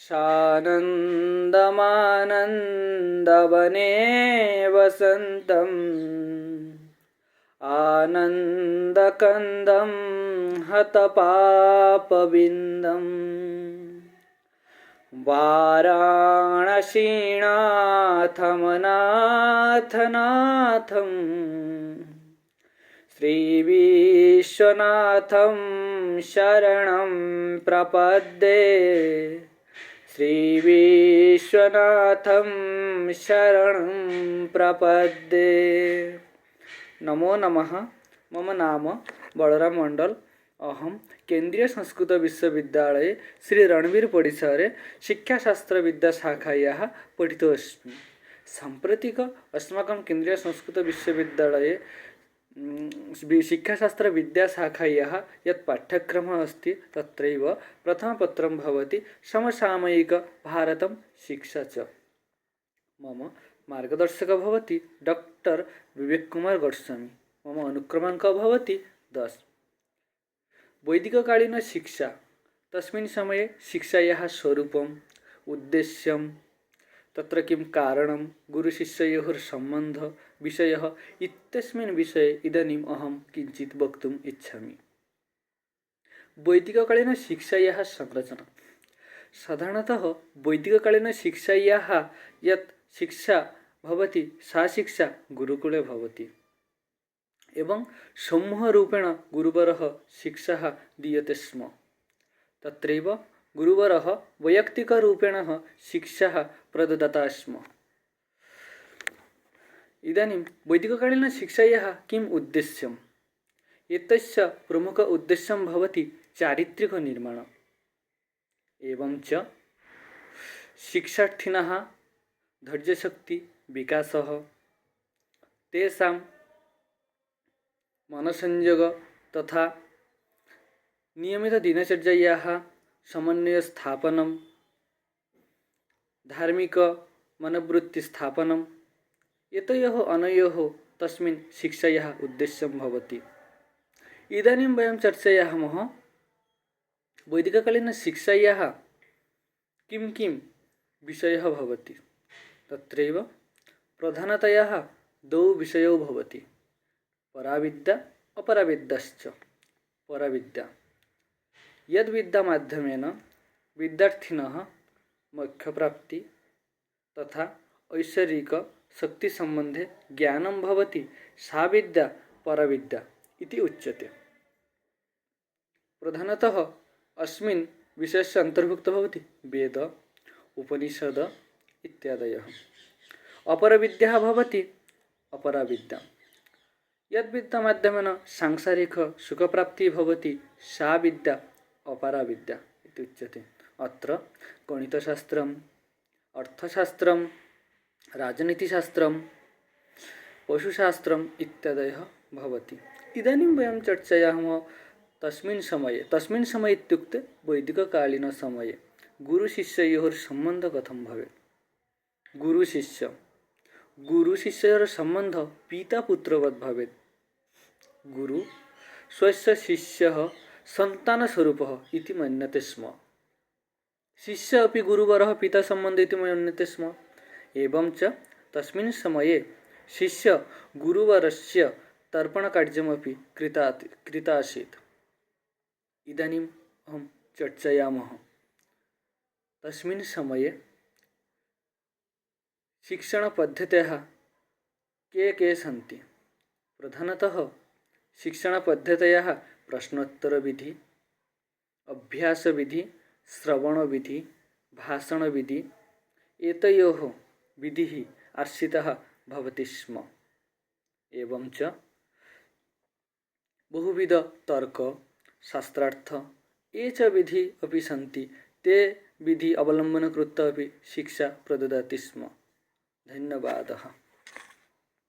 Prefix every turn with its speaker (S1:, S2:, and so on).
S1: सानन्दमानन्दवने वसन्तम् आनन्दकन्दं हतपापविन्दम् वाराणसीनाथमनाथनाथं श्रीविश्वनाथं शरणं प्रपद्ये श्रीविश्वनाथं शरणं प्रपद्ये। नमो नमः। मम नाम बलराम मंडल। अहम केंद्रीय संस्कृत विश्वविद्यालये श्री रणवीर परिसरे शिक्षाशास्त्र विद्याशाखायाः पठितोऽस्मि। साम्प्रतिक अस्माकं केंद्रीय संस्कृत विश्वविद्यालये शिक्षाशास्त्र विद्याशाखायाः यत् पाठ्यक्रमः अस्ति तत्रैव प्रथमपत्रं भवति समसामयिक भारतं शिक्षा च। मम मार्गदर्शकः भवति डॉक्टर विवेक कुमार गोस्वामी। मम अनुक्रमाङ्कः भवति 10। वैदिककालीन शिक्षा तस्मिन् समये शिक्षायाः स्वरूपम् उद्देश्यं तत्र किं कारणं गुरुशिष्ययोः सम्बन्धः विषयः इत्यस्मिन् विषये इदानीम् अहं किञ्चित् वक्तुम् इच्छामि। वैदिककालीन शिक्षायाः संरचना। साधारणतः वैदिककालीन शिक्षायाः यत् शिक्षा भवति सा शिक्षा गुरुकुले भवति एवं समूहरूपेण गुरुवरः शिक्षाः दीयते स्म। तत्रैव गुरुवरः वैयक्तिकरूपेण शिक्षाः प्रददाता स्म। इदानीं वैदिककालीन शिक्षायाः किम् उद्देश्यम्? एतस्य प्रमुख उद्देश्यं भवति चारित्रिकनिर्माणम् एवं च शिक्षार्थिनः धैर्यशक्ति विकासः तेषां मनसंयोग तथा नियमित दिनचर्यायाः समन्वय स्थापनं धार्मिक मनोवृत्ति स्थापनम् एतयोः अनयोः तस्मिन् शिक्षायाः उद्देश्यं भवति। इदानीं वयं चर्चयामः वैदिककालीन शिक्षायाः किं किं विषयः भवति। तत्रैव प्रधानतया 2 विषयौ भवति पराविद्या अपराविद्याश्च। पराविद्या यद्विद्यामाध्यमेन विद्यार्थिनः मोक्षप्राप्ति तथा ऐश्वरिक शक्ति संबंधे ज्ञानं भवति सा विद्या पराविद्या इति उच्यते। प्रधानतः अस्मिन् विषयस्य अन्तर्भुक्तः भवति वेद उपनिषद इत्यादयः। अपरविद्या भवति अपराविद्या यद्विद्यामाध्यमेन सांसारिक सुखप्राप्तिः भवति सा विद्या अपराविद्या इति उच्यते। अत्र गणितशास्त्रम् अर्थशास्त्रं राजनीतिशास्त्रं पशुशास्त्रम् इत्यादयः भवति। इदानीं वयं चर्चयामः तस्मिन् समये इत्युक्ते वैदिककालीन समये गुरुशिष्ययोः सम्बन्धः कथं भवेत्। गुरुशिष्ययोः सम्बन्धः पितापुत्रवत् भवेत्। गुरु स्वस्य शिष्यः सन्तानस्वरूपः इति मन्यते स्म। शिष्य अपि गुरुवरः पिता सम्बन्धः इति मन्यते स्म। एवं च तस्मिन् समये शिष्य गुरुवरस्य तर्पणकार्यमपि कृता आसीत्। इदानीम् अहं चर्चयामः तस्मिन् समये शिक्षणपद्धतयः के सन्ति। प्रधानतः शिक्षणपद्धतयः प्रश्नोत्तरविधि अभ्यासविधि श्रवणविधि भाषणविधि एतयोः विधिः आश्रितः भवति स्म। एवं च बहुविध तर्क शास्त्रार्थ ये च विधि अपि सन्ति ते विधि अवलम्बनं कृत्वा अपि शिक्षा प्रददाति स्म। धन्यवादः।